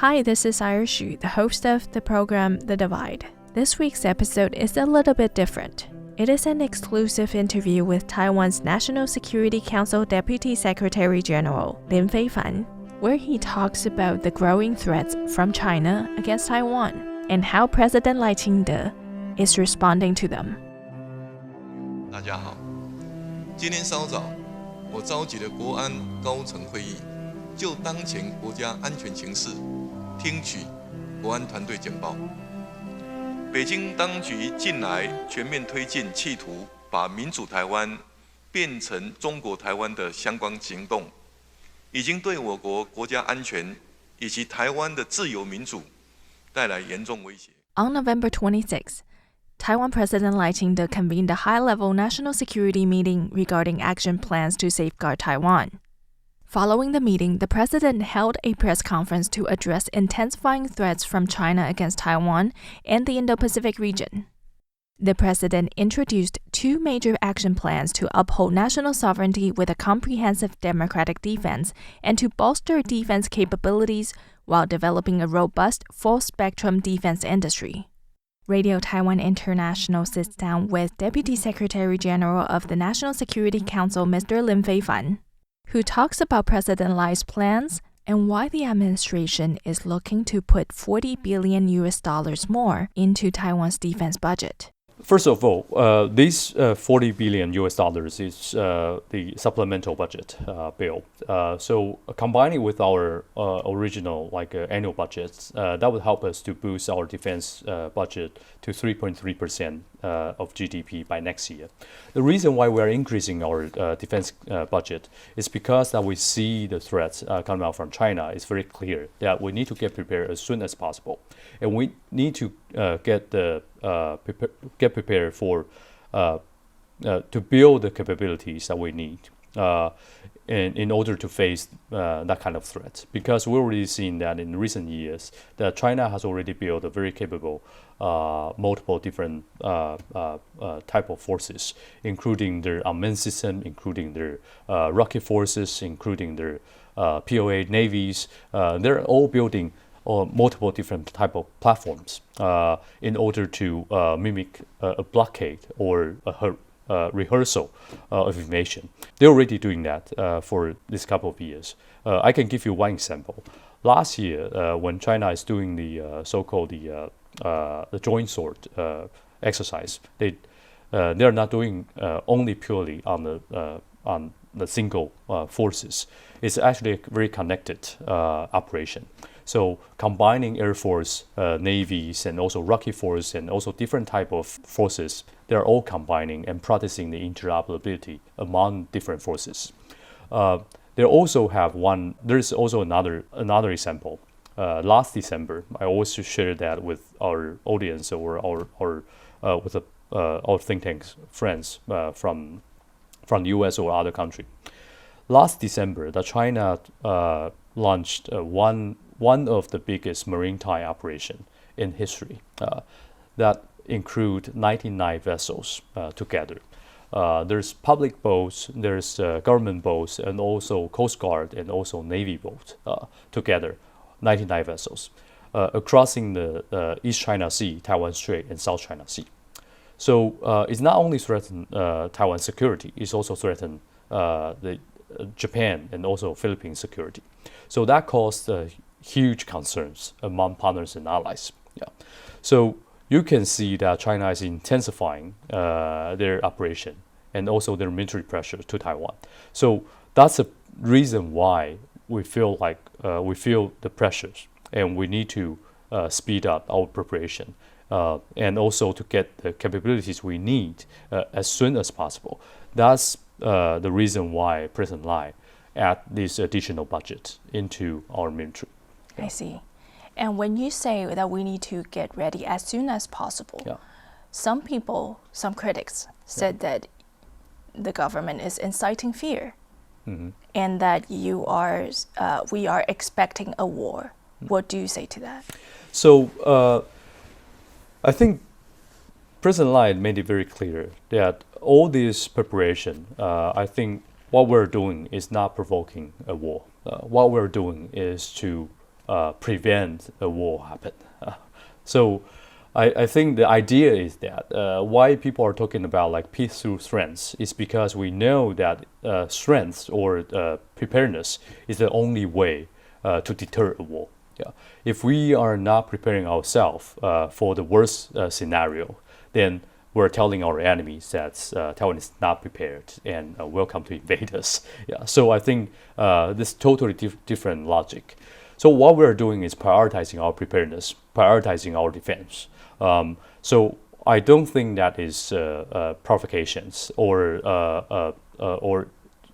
Hi, this is Ira Xu, the host of the program The Divide. This week's episode is a little bit different. It is an exclusive interview with Taiwan's National Security Council Deputy Secretary General Lin Fei-fan, where he talks about the growing threats from China against Taiwan and how President Lai Ching-te is responding to them. 大家好，今天稍早，我召集了国安高层会议，就当前国家安全情势，听取国安团队简报。北京当局近来全面推进企图把民主台湾变成中国台湾的相关行动，已经对我国国家安全以及台湾的自由民主带来严重威胁。On November 26th, Taiwan President Lai Ching-te convened a high-level national security meeting regarding action plans to safeguard Taiwan. Following the meeting, the president held a press conference to address intensifying threats from China against Taiwan and the Indo-Pacific region. The president introduced two major action plans to uphold national sovereignty with a comprehensive democratic defense and to bolster defense capabilities while developing a robust full-spectrum defense industry. Radio Taiwan International sits down with Deputy Secretary General of the National Security Council, Mr. Lin Fei-fan, who talks about President Lai's plans and why the administration is looking to put 40 billion US dollars more into Taiwan's defense budget. First of all, this 40 billion US dollars is the supplemental budget bill. So combining with our original annual budgets, that would help us to boost our defense budget to 3.3% of GDP by next year. The reason why we are increasing our defense budget is because that we see the threats coming out from China. It's very clear that we need to get prepared as soon as possible, and we need to get prepared for to build the capabilities that we need in order to face that kind of threat. Because we're already seeing that in recent years that China has already built a very capable multiple different type of forces, including their unmanned system, including their rocket forces, including their POA navies. They're all building multiple different type of platforms in order to mimic a blockade or a rehearsal of information. They're already doing that for this couple of years. I can give you one example. Last year, when China is doing the so-called the joint sword exercise, they're not doing only purely on the single forces. It's actually a very connected operation. So combining Air Force, navies, and also rocket force, and also different type of forces, they're all combining and practicing the interoperability among different forces. There also have one. There's also another example. Last December, I also shared that with our audience or with our think tanks friends from the U.S. or other country. Last December, the China launched one of the biggest maritime operation in history that include 99 vessels together. There's public boats, there's government boats, and also Coast Guard and also Navy boats together, 99 vessels, crossing the East China Sea, Taiwan Strait, and South China Sea. So it's not only threatened Taiwan's security, it's also threatened the Japan and also Philippines security. So that caused huge concerns among partners and allies. Yeah. So you can see that China is intensifying their operation and also their military pressure to Taiwan. So that's a reason why we feel like we feel the pressures, and we need to speed up our preparation and also to get the capabilities we need as soon as possible. That's the reason why President Lai add this additional budget into our military. I see. And when you say that we need to get ready as soon as possible, some critics said that the government is inciting fear, and that we are expecting a war. What do you say to that? So I think President Lai made it very clear that all this preparation, I think what we're doing is not provoking a war. What we're doing is to prevent a war happen. So I think the idea is that why people are talking about like peace through strength is because we know that strength or preparedness is the only way to deter a war. Yeah. If we are not preparing ourselves for the worst scenario, then we're telling our enemies that Taiwan is not prepared and welcome to invade us. Yeah. So I think this totally different logic. So what we're doing is prioritizing our preparedness, prioritizing our defense. So I don't think that is provocations or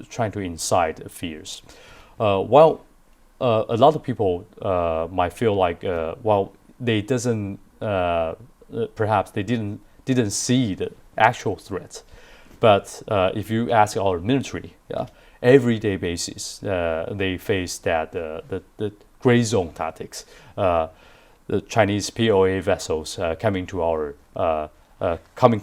trying to incite fears. While a lot of people might feel like, well, they doesn't perhaps they didn't see the actual threat, but if you ask our military, everyday basis, they face that the gray zone tactics. The Chinese POA vessels coming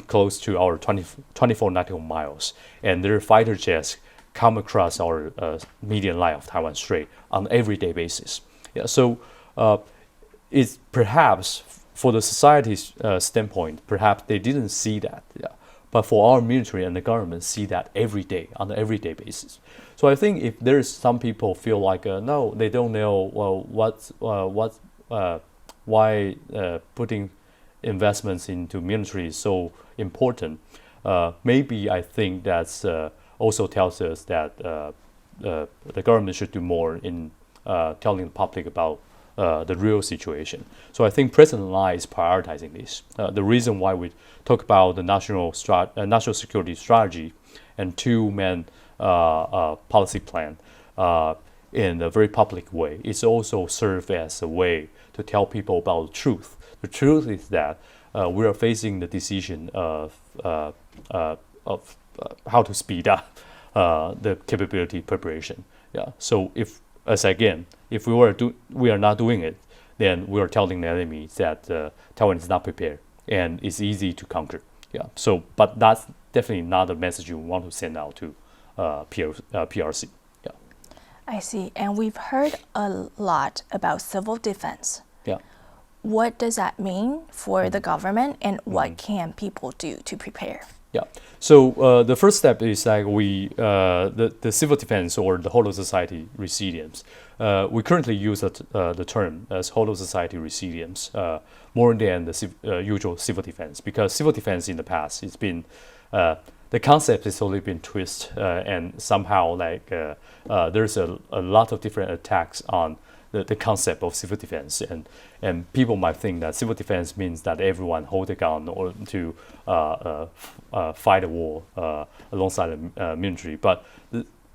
close to our 24 nautical miles, and their fighter jets come across our median line of Taiwan Strait on an everyday basis. Yeah, so it's perhaps for the society's standpoint, perhaps they didn't see that. Yeah. But for our military and the government, see that every day on an everyday basis. So I think if there's some people feel like no, they don't know why putting investments into military is so important. Maybe I think that's also tells us that the government should do more in telling the public about the real situation. So I think President Lai is prioritizing this. The reason why we talk about the national security strategy and two-man policy plan in a very public way, it's also serve as a way to tell people about the truth. The truth is that we are facing the decision of how to speed up the capability preparation. Yeah. So if we are not doing it, then we are telling the enemy that Taiwan is not prepared and it's easy to conquer. Yeah. So, but that's definitely not the message you want to send out to PRC. Yeah. I see. And we've heard a lot about civil defense. Yeah. What does that mean for the government, and what can people do to prepare? Yeah. So the first step is like the civil defense or the whole of society resilience. We currently use the term as whole of society resilience more than the usual civil defense, because civil defense in the past it's been the concept has only been twisted and somehow like there's a lot of different attacks on the concept of civil defense, and people might think that civil defense means that everyone hold a gun or to fight a war alongside the military. But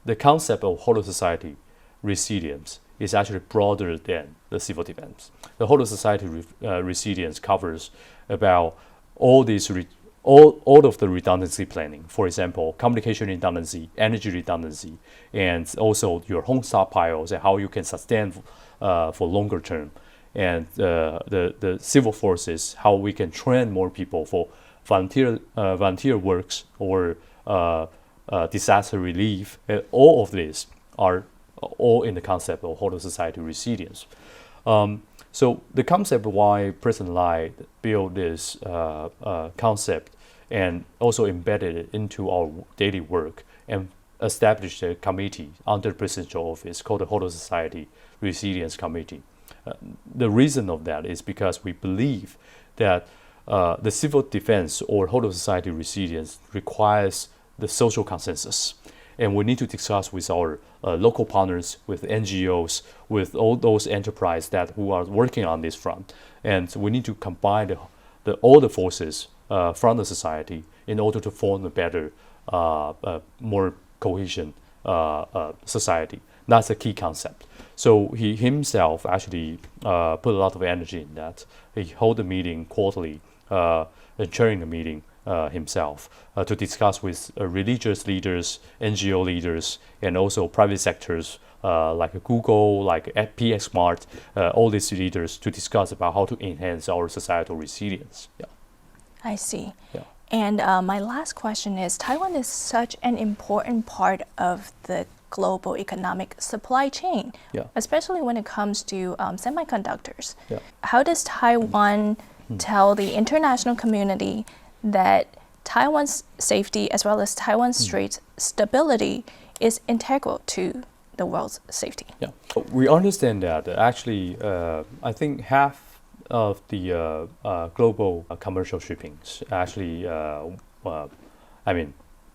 the concept of whole of society resilience is actually broader than the civil defense. The whole of society resilience covers about all these all of the redundancy planning. For example, communication redundancy, energy redundancy, and also your home stockpiles and how you can sustain for longer term. And the civil forces, how we can train more people for volunteer works or disaster relief. And all of these are all in the concept of whole of society resilience. So the concept why President Lai built this concept and also embedded it into our daily work and established a committee under the presidential office called the Whole of Society Resilience Committee. The reason of that is because we believe that the civil defense or whole of society resilience requires the social consensus. And we need to discuss with our local partners, with NGOs, with all those enterprises who are working on this front. And we need to combine all the forces from the society in order to form a better, more cohesion society. That's a key concept. So he himself actually put a lot of energy in that. He held a meeting quarterly, chairing the meeting himself to discuss with religious leaders, NGO leaders, and also private sectors like Google, like PX Smart, all these leaders to discuss about how to enhance our societal resilience. Yeah. I see. Yeah. And my last question is, Taiwan is such an important part of the global economic supply chain, especially when it comes to semiconductors. How does Taiwan tell the international community that Taiwan's safety as well as Taiwan's Strait's stability is integral to the world's safety? We understand that actually, I think half of the global commercial shippings actually,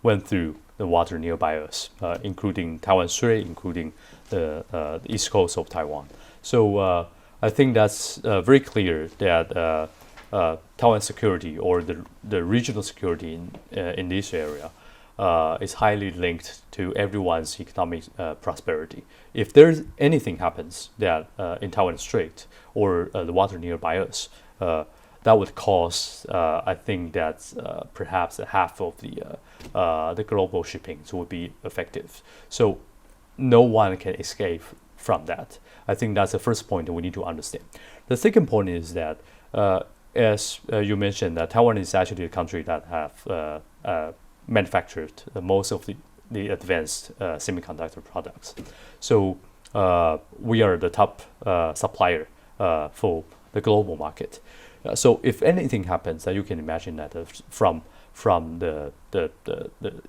went through the water nearby us, including Taiwan Strait, including the east coast of Taiwan. So I think that's very clear that Taiwan security or the regional security in this area is highly linked to everyone's economic prosperity. If there's anything happens that in Taiwan Strait or the water nearby us, that would cause, I think that perhaps half of the global shippings would be effective. So no one can escape from that. I think that's the first point that we need to understand. The second point is that, as you mentioned, that Taiwan is actually a country that have manufactured most of the advanced semiconductor products. So we are the top supplier for the global market. So if anything happens, you can imagine that from the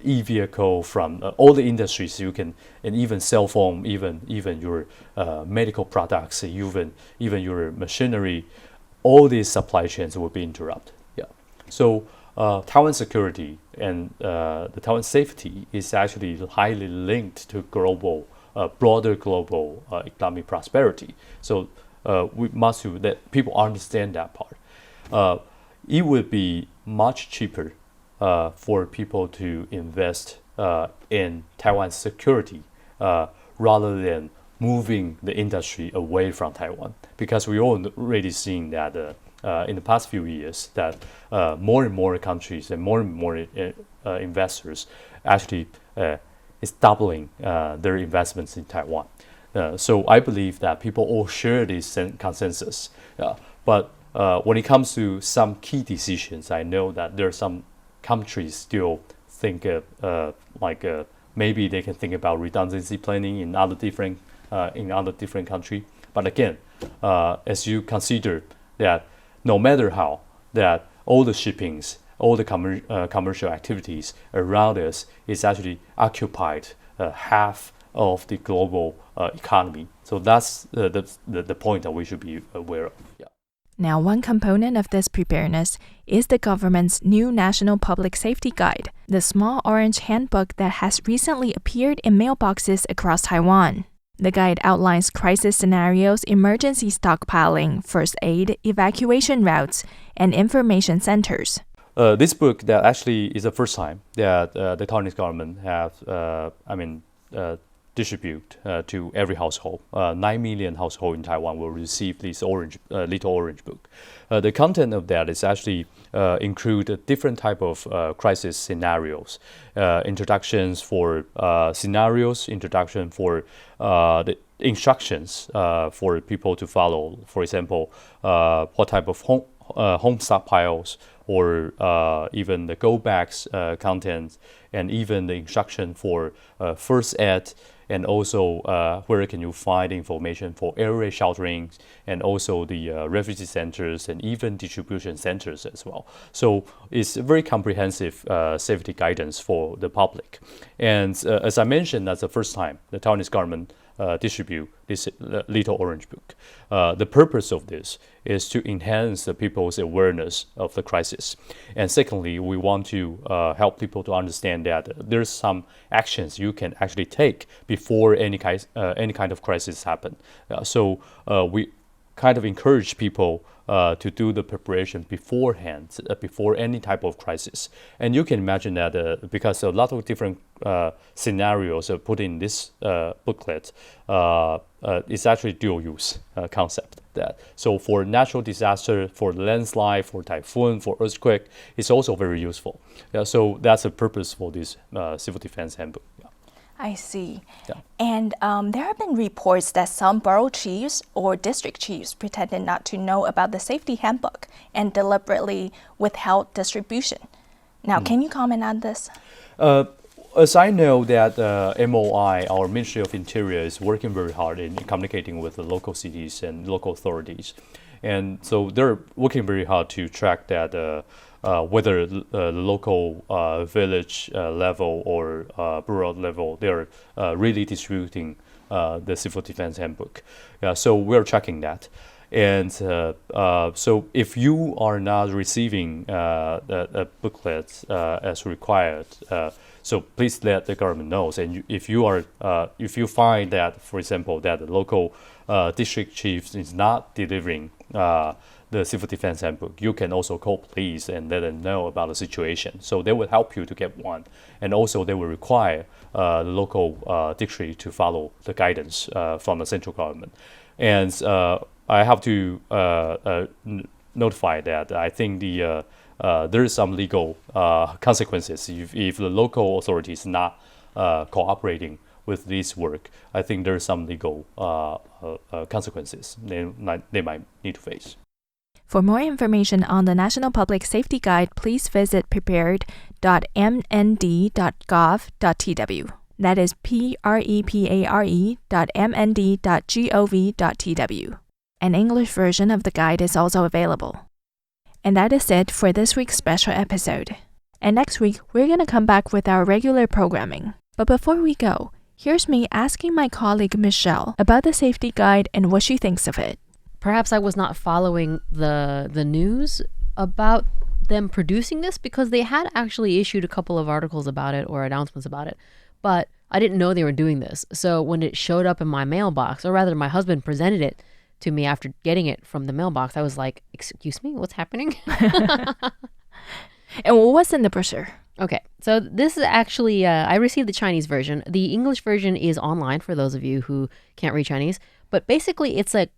e-vehicle, from all the industries, and even cell phone, even your medical products, even your machinery, all these supply chains will be interrupted. So Taiwan security and the Taiwan safety is actually highly linked to broader global economic prosperity. So we must let people understand that part. It would be much cheaper for people to invest in Taiwan's security rather than moving the industry away from Taiwan, because we already seeing that in the past few years that more and more countries and more investors actually is doubling their investments in Taiwan. So I believe that people all share this consensus. But when it comes to some key decisions, I know that there are some countries still think maybe they can think about redundancy planning in other different countries. But again, as you consider that no matter how, that all the shippings, all the commercial activities around us is actually occupied half of the global economy. So that's the point that we should be aware of. Now, one component of this preparedness is the government's new National Public Safety Guide, the small orange handbook that has recently appeared in mailboxes across Taiwan. The guide outlines crisis scenarios, emergency stockpiling, first aid, evacuation routes, and information centers. This book that actually is the first time that the Taiwanese government have distribute to every household. 9 million households in Taiwan will receive this little orange book. The content of that is actually include different type of crisis scenarios, introductions for scenarios, introduction for the instructions for people to follow. For example, what type of home stockpiles, or even the go backs contents, and even the instruction for first aid, and also where can you find information for air raid sheltering, and also the refugee centers and even distribution centers as well. So it's a very comprehensive safety guidance for the public. And as I mentioned, that's the first time the Taiwanese government distribute this little orange book. The purpose of this is to enhance the people's awareness of the crisis. And secondly, we want to help people to understand that there's some actions you can actually take before any kind of crisis happen. So we kind of encourage people to do the preparation beforehand, before any type of crisis. And you can imagine that because a lot of different scenarios are put in this booklet, it's actually dual use concept. So for natural disaster, for landslide, for typhoon, for earthquake, it's also very useful. So that's the purpose for this civil defense handbook. I see. And there have been reports that some borough chiefs or district chiefs pretended not to know about the safety handbook and deliberately withheld distribution. Now, can you comment on this? as I know that MOI, our Ministry of Interior, is working very hard in communicating with the local cities and local authorities. And so they're working very hard to track that whether the local village level or rural level, they're really distributing the Civil Defense Handbook. So we're tracking that. And so if you are not receiving the booklet as required, so please let the government know. And if you find that, for example, that the local district chief is not delivering the Civil Defense Handbook, you can also call police and let them know about the situation. So they will help you to get one. And also they will require the local district to follow the guidance from the central government. And I have to notify that I think there is some legal consequences if the local authority is not cooperating with this work. I think there are some legal consequences they might need to face. For more information on the National Public Safety Guide, please visit prepared.mnd.gov.tw. That is prepare.mnd.gov.tw. An English version of the guide is also available. And that is it for this week's special episode. And next week, we're going to come back with our regular programming. But before we go, here's me asking my colleague Michelle about the safety guide and what she thinks of it. Perhaps I was not following the news about them producing this because they had actually issued a couple of articles about it or announcements about it, but I didn't know they were doing this. So when it showed up in my mailbox, or rather my husband presented it to me after getting it from the mailbox, I was like, excuse me, what's happening? And what's in the brochure? Okay, so this is actually, I received the Chinese version. The English version is online for those of you who can't read Chinese. But basically, it's a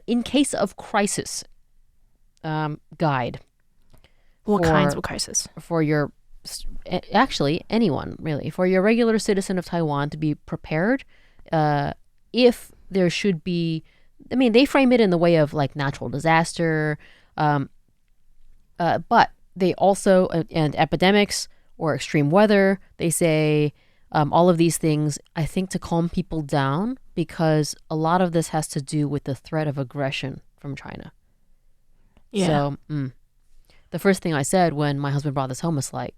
in case of crisis guide. What kinds of crisis? For your, actually, anyone, really. For your regular citizen of Taiwan to be prepared if there should be, I mean, they frame it in the way of like natural disaster, but they also, and epidemics or extreme weather, they say all of these things, I think, to calm people down, because a lot of this has to do with the threat of aggression from China. Yeah. So the first thing I said when my husband brought this home was like,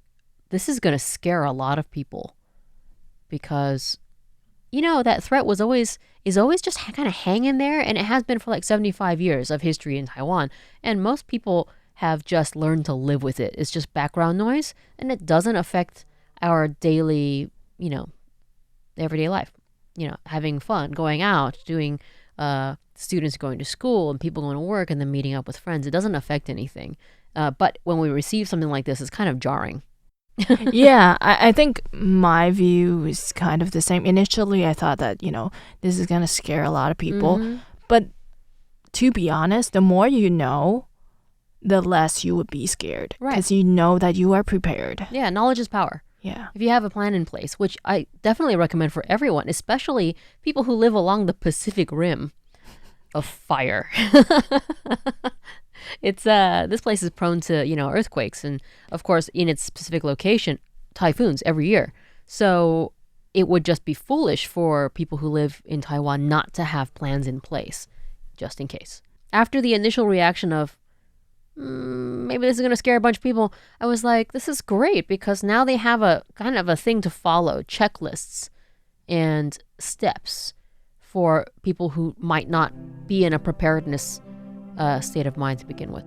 this is going to scare a lot of people, because, you know, that threat is always just kind of hanging there, and it has been for like 75 years of history in Taiwan. And most people have just learned to live with it. It's just background noise, and it doesn't affect our daily, you know, everyday life. You know, having fun, going out, doing students going to school and people going to work and then meeting up with friends. It doesn't affect anything. But when we receive something like this, it's kind of jarring. Yeah, I think my view is kind of the same. Initially, I thought that, you know, this is going to scare a lot of people. Mm-hmm. But to be honest, the more you know, the less you would be scared. Right. Because you know that you are prepared. Yeah, knowledge is power. Yeah. If you have a plan in place, which I definitely recommend for everyone, especially people who live along the Pacific Rim of fire. It's this place is prone to, you know, earthquakes, and of course in its specific location, typhoons every year. So it would just be foolish for people who live in Taiwan not to have plans in place, just in case. After the initial reaction of maybe this is going to scare a bunch of people, I was like, this is great, because now they have a kind of a thing to follow, checklists and steps for people who might not be in a preparedness state of mind to begin with.